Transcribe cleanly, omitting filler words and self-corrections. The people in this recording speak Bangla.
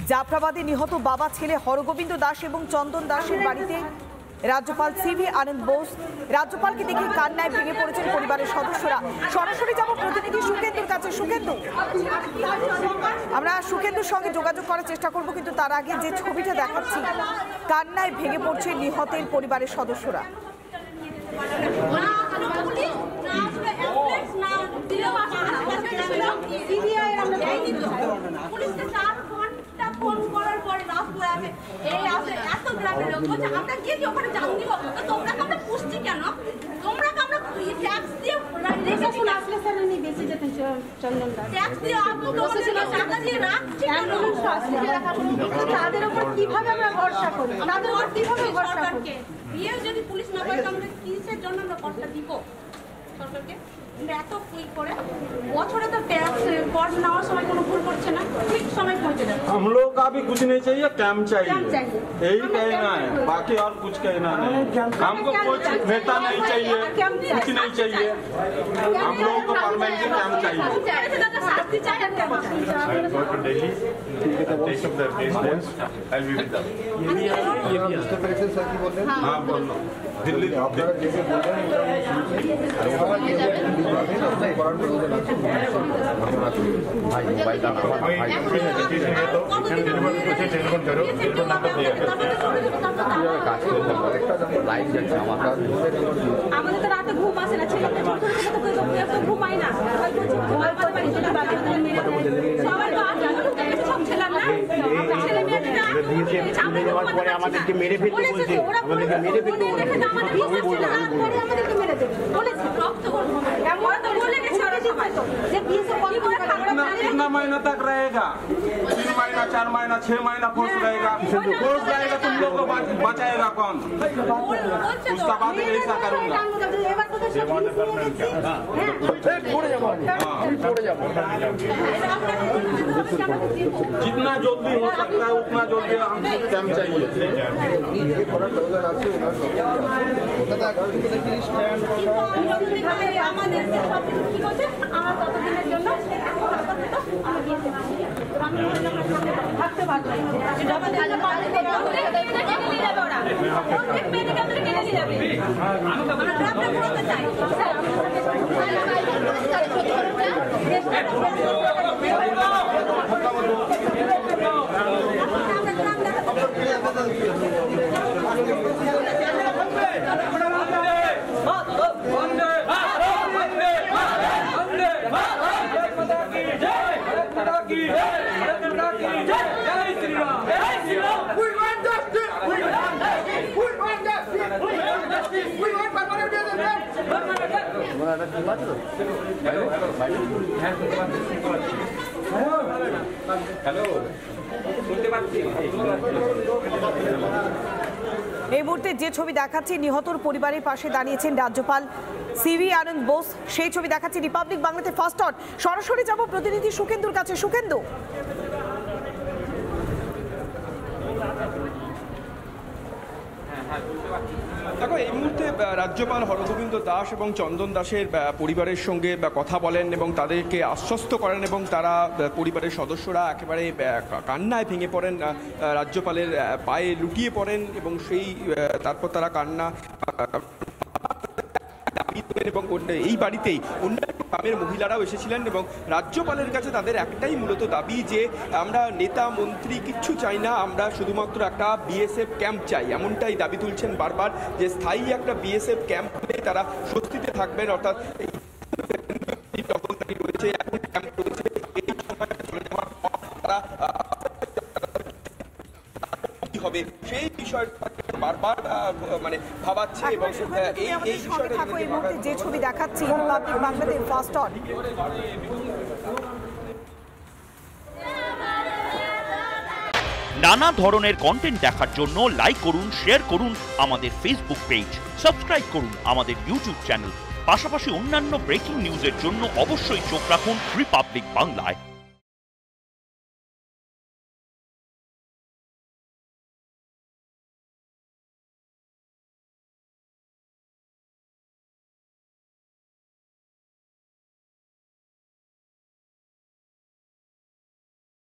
জাফরাবাদে নিহত বাবা ছেলে হরগোবিন্দ দাস এবং চন্দন দাসের বাড়িতে রাজ্যপাল সিভি আনন্দ বোস। রাজ্যপালকে দেখে কান্নায় ভেঙে পড়েছেন পরিবারের সদস্যরা। সরাসরি যাব প্রতিনিধি সুকেন্দুর কাছে। সুকেন্দু, আমরা সুকেন্দুর সঙ্গে যোগাযোগ করার চেষ্টা করব, কিন্তু তার আগে যে ছবিটা দেখাচ্ছি, কান্নায় ভেঙে পড়ছে নিহতের পরিবারের সদস্যরা। ফোন করার পরে এই এত গ্রামের লোক বলছে আমরা গিয়ে ওখানে জান দিব, তোমরা আমরা পুষছি কেন? তোমরা আমরা ট্যাক্স দিয়ে রেজিস্ট্রেশন আসলে স্যার উনি বেঁচে যেতেন চন্দন দাস। ট্যাক্স দিয়ে টাকা দিয়ে রাখছি কেন? তাদের উপর কিভাবে আমরা ভরসা করি? তাদের উপর কিভাবে ভরসা করি? বিয়ে যদি পুলিশ না করে আমরা কিসের জন্য আমরা ভরসা দিব সরকারকে? এত করে বছরে তো टैक्स পর নেওয়ার সময় কোনো ভুল করছে না, ঠিক সময় পৌঁছে যাচ্ছে। हम लोग का भी कुछ नहीं चाहिए, कैम चाहिए, यही कहना है, बाकी और कुछ कहना नहीं। हमको कुछ नेता नहीं चाहिए, कुछ नहीं चाहिए, हम लोग को परमानेंट कैम चाहिए। हाँ बोलो, दिल्ली আমাদের তো রাতে ঘুম আসে না, ছেলেদের ঘুমাই না, সব ছেলাম না ছেলে মেয়ে আমাদেরকে মেরে ফেলতে বলছে, আমাদেরকে মেরে ফেলতে कितना महीना तक रहेगा? 3 महीना, 4 महीना, 6 महीना फोर्स रहेगा। फोर्स रहेगा, तुम लोग को बचाएगा कौन? उसका बाद ऐसा करूंगा। जितना जल्दी हो सकता है उतना जल्दी हमको कैम चाहिए। এই মুহূর্তে যে ছবি দেখাচ্ছি, নিহতর পরিবারের পাশে দাঁড়িয়েছেন রাজ্যপাল সিভি আনন্দ বোস। সেই ছবি দেখাচ্ছি রিপাবলিক বাংলাতে ফার্স্ট অন। সরাসরি যাব প্রতিনিধি সুকেন্দুর কাছে। সুকেন্দু, দেখো, এই মুহূর্তে রাজ্যপাল হরগোবিন্দ দাস এবং চন্দন দাসের পরিবারের সঙ্গে কথা বলেন এবং তাদেরকে আশ্বস্ত করেন, এবং তারা পরিবারের সদস্যরা একেবারে কান্নায় ভেঙে পড়েন, রাজ্যপালের পায়ে লুটিয়ে পড়েন, এবং সেই তারপর তারা কান্না এবং এই বাড়িতেই অন্যান্য গ্রামের মহিলারাও এসেছিলেন, এবং রাজ্যপালের কাছে তাদের একটাই মূলত দাবি যে আমরা নেতা মন্ত্রী কিচ্ছু চাই না, আমরা শুধুমাত্র একটা বিএসএফ ক্যাম্প চাই। এমনটাই দাবি তুলছেন বারবার, যে স্থায়ী একটা বিএসএফ ক্যাম্প হলে তারা স্বস্তিতে থাকবেন। অর্থাৎ রয়েছে, এখন ক্যাম্প রয়েছে, এই সময়টা চলে যাওয়ার পর তারা কি হবে সেই বিষয়টা বারবার মানে ভাবাচ্ছে, এবং এই বিষয়টা যে ছবি দেখাচ্ছি রিপাবলিক বাংলাতে ফার্স্ট অন। নানা ধরনের কন্টেন্ট দেখার জন্য লাইক করুন, শেয়ার করুন আমাদের ফেসবুক পেজ, সাবস্ক্রাইব করুন আমাদের ইউটিউব চ্যানেল। পাশাপাশি অন্যান্য ব্রেকিং নিউজের জন্য অবশ্যই চোখ রাখুন রিপাবলিক বাংলায়।